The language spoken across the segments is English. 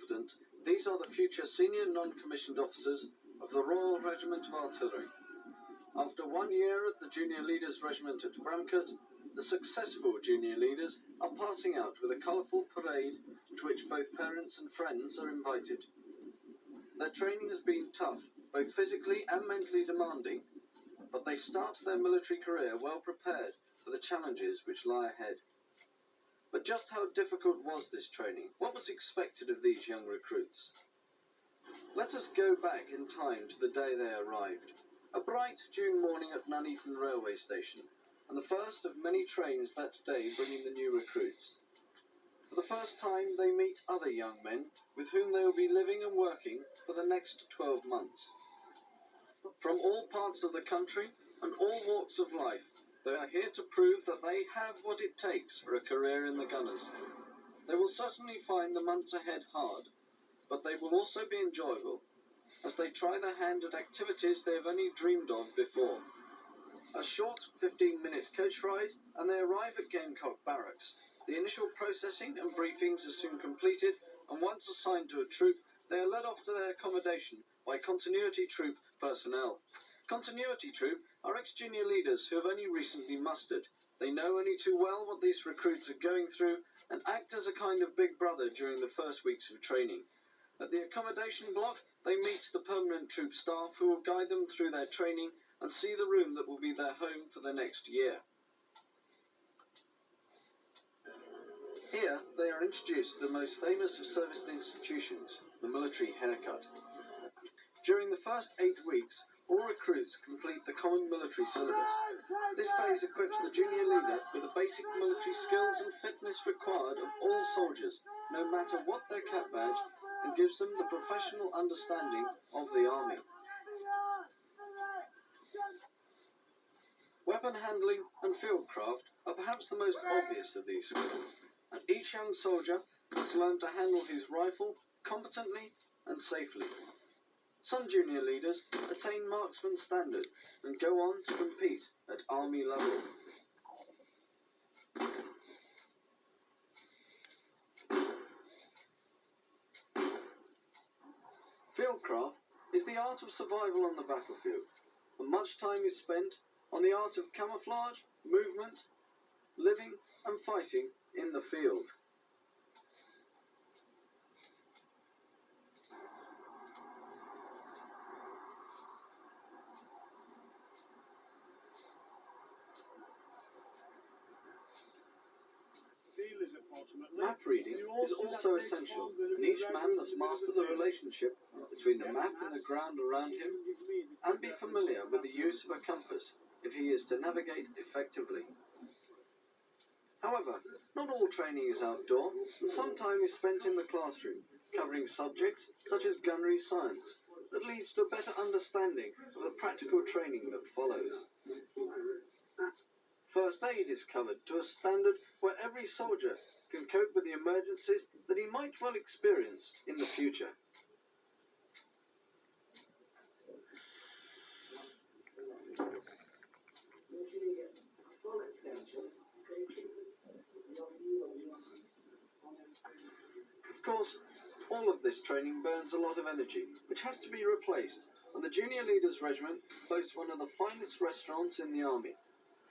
confident these are the future senior non-commissioned officers of the Royal Regiment of Artillery. After 1 year at the Junior Leaders Regiment at Bramcote, the successful junior leaders are passing out with a colourful parade to which both parents and friends are invited. Their training has been tough, both physically and mentally demanding, but they start their military career well prepared for the challenges which lie ahead. But just how difficult was this training? What was expected of these young recruits? Let us go back in time to the day they arrived. A bright June morning at Nuneaton railway station, and the first of many trains that day bringing the new recruits. For the first time they meet other young men with whom they will be living and working for the next 12 months. From all parts of the country and all walks of life, they are here to prove that they have what it takes for a career in the Gunners. They will certainly find the months ahead hard, but they will also be enjoyable, as they try their hand at activities they have only dreamed of before. A short 15-minute coach ride, and they arrive at Gamecock Barracks. The initial processing and briefings are soon completed, and once assigned to a troop, they are led off to their accommodation by Continuity Troop personnel. Continuity Troop are ex-junior leaders who have only recently mustered. They know only too well what these recruits are going through and act as a kind of big brother during the first weeks of training. At the accommodation block, they meet the permanent troop staff who will guide them through their training and see the room that will be their home for the next year. Here, they are introduced to the most famous of service institutions, the military haircut. During the first 8 weeks, all recruits complete the common military syllabus. This phase equips the junior leader with the basic military skills and fitness required of all soldiers, no matter what their cap badge, and gives them the professional understanding of the army. Weapon handling and fieldcraft are perhaps the most obvious of these skills, and each young soldier must learn to handle his rifle competently and safely. Some junior leaders attain marksman standard and go on to compete at army level. Fieldcraft is the art of survival on the battlefield, and much time is spent on the art of camouflage, movement, living and fighting in the field. Map reading is also essential, and each man must master the relationship between the map and the ground around him, and be familiar with the use of a compass if he is to navigate effectively. However, not all training is outdoor, and some time is spent in the classroom, covering subjects such as gunnery science, that leads to a better understanding of the practical training that follows. First aid is covered to a standard where every soldier can cope with the emergencies that he might well experience in the future. Of course, all of this training burns a lot of energy, which has to be replaced, and the Junior Leaders Regiment boasts one of the finest restaurants in the Army.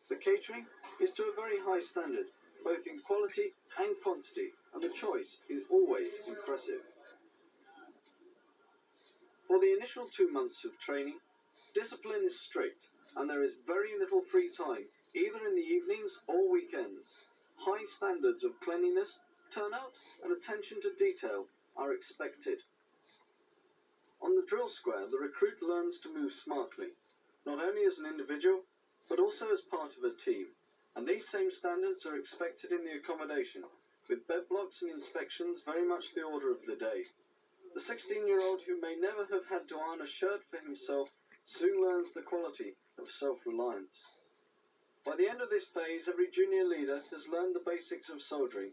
The catering is to a very high standard, both in quality and quantity, and the choice is always impressive. For the initial 2 months of training, discipline is strict, and there is very little free time, either in the evenings or weekends. High standards of cleanliness, turnout, and attention to detail are expected. On the drill square, the recruit learns to move smartly, not only as an individual, but also as part of a team, and these same standards are expected in the accommodation, with bed blocks and inspections very much the order of the day. The 16-year-old who may never have had to iron a shirt for himself soon learns the quality of self-reliance. By the end of this phase, every junior leader has learned the basics of soldiering.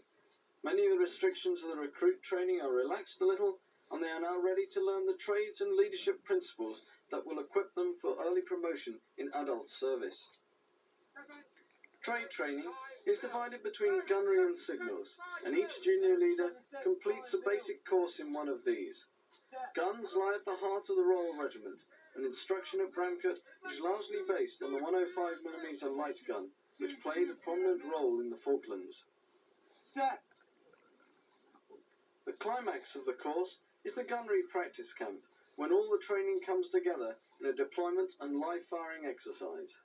Many of the restrictions of the recruit training are relaxed a little, and they are now ready to learn the trades and leadership principles that will equip them for early promotion in adult service. Trade training is divided between gunnery and signals, and each junior leader completes a basic course in one of these. Guns lie at the heart of the Royal Regiment, and instruction at Bramcote is largely based on the 105mm light gun, which played a prominent role in the Falklands. The climax of the course is the gunnery practice camp, when all the training comes together in a deployment and live firing exercise.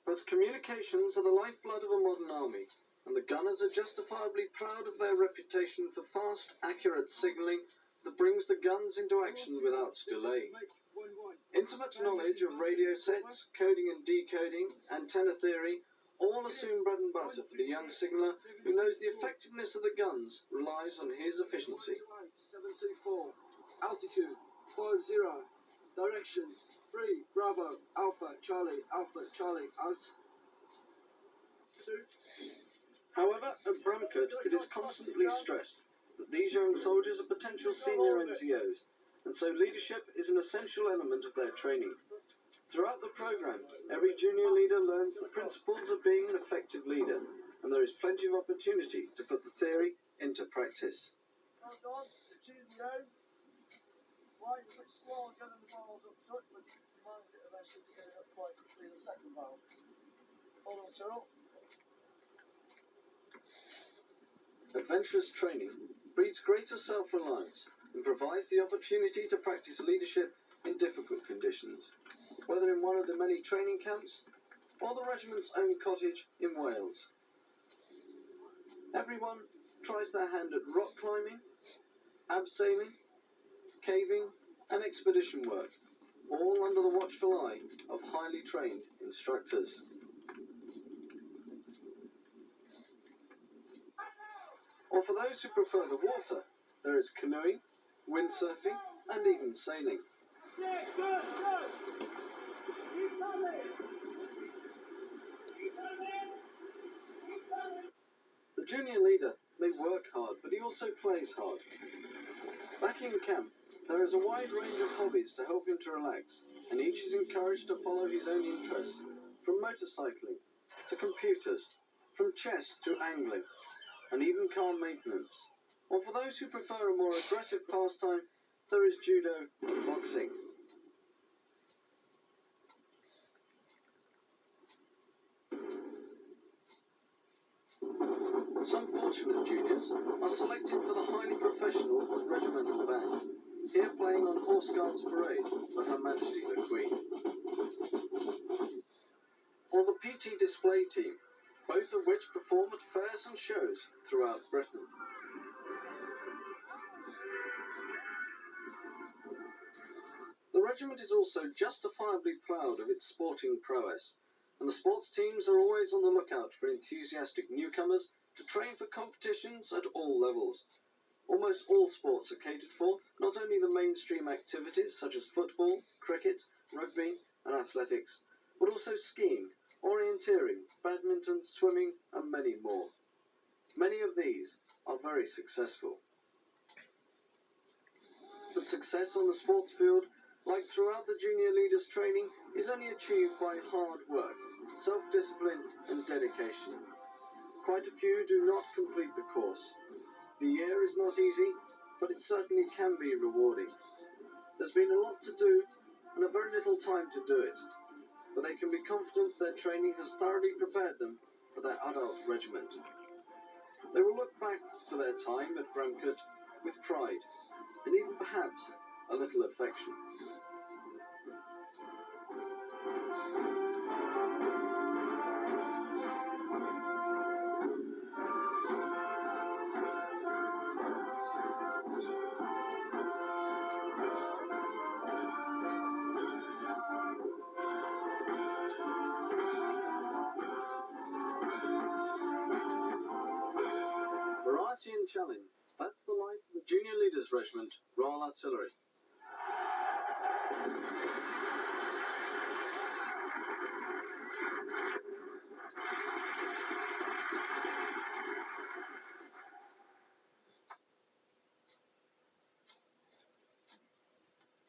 But communications are the lifeblood of a modern army, and the gunners are justifiably proud of their reputation for fast, accurate signalling that brings the guns into action without delay. Intimate knowledge of radio sets, coding and decoding, antenna theory, all assume bread and butter for the young signaller who knows the effectiveness of the guns relies on his efficiency. 724, altitude, 50, direction, 3, Bravo, Alpha, Charlie, out. 2. However, at Bramcote it is constantly stressed that these young soldiers are potential senior NCOs, and so leadership is an essential element of their training. Throughout the programme, every junior leader learns the principles of being an effective leader, and there is plenty of opportunity to put the theory into practice. Adventurous training breeds greater self-reliance and provides the opportunity to practice leadership in difficult conditions, whether in one of the many training camps or the regiment's own cottage in Wales. Everyone tries their hand at rock climbing, abseiling, caving and expedition work, all under the watchful eye of highly trained instructors. Or for those who prefer the water, there is canoeing, windsurfing and even sailing. The junior leader may work hard, but he also plays hard. Back in camp, there is a wide range of hobbies to help him to relax, and each is encouraged to follow his own interests, from motorcycling to computers, from chess to angling, and even car maintenance. Or for those who prefer a more aggressive pastime, there is judo and boxing. Some fortunate juniors are selected for the highly professional regimental band, here playing on Horse Guards Parade for Her Majesty the Queen. Or the PT display team, both of which perform at fairs and shows throughout Britain. The regiment is also justifiably proud of its sporting prowess, and the sports teams are always on the lookout for enthusiastic newcomers to train for competitions at all levels. Almost all sports are catered for, not only the mainstream activities such as football, cricket, rugby and athletics, but also skiing, orienteering, badminton, swimming and many more. Many of these are very successful. But success on the sports field, like throughout the junior leaders' training, is only achieved by hard work, self-discipline and dedication. Quite a few do not complete the course. The year is not easy, but it certainly can be rewarding. There's been a lot to do and a very little time to do it, but they can be confident their training has thoroughly prepared them for their adult regiment. They will look back to their time at Bramcote with pride and even perhaps a little affection. Variety and challenge, that's the life of the Junior Leaders Regiment, Royal Artillery.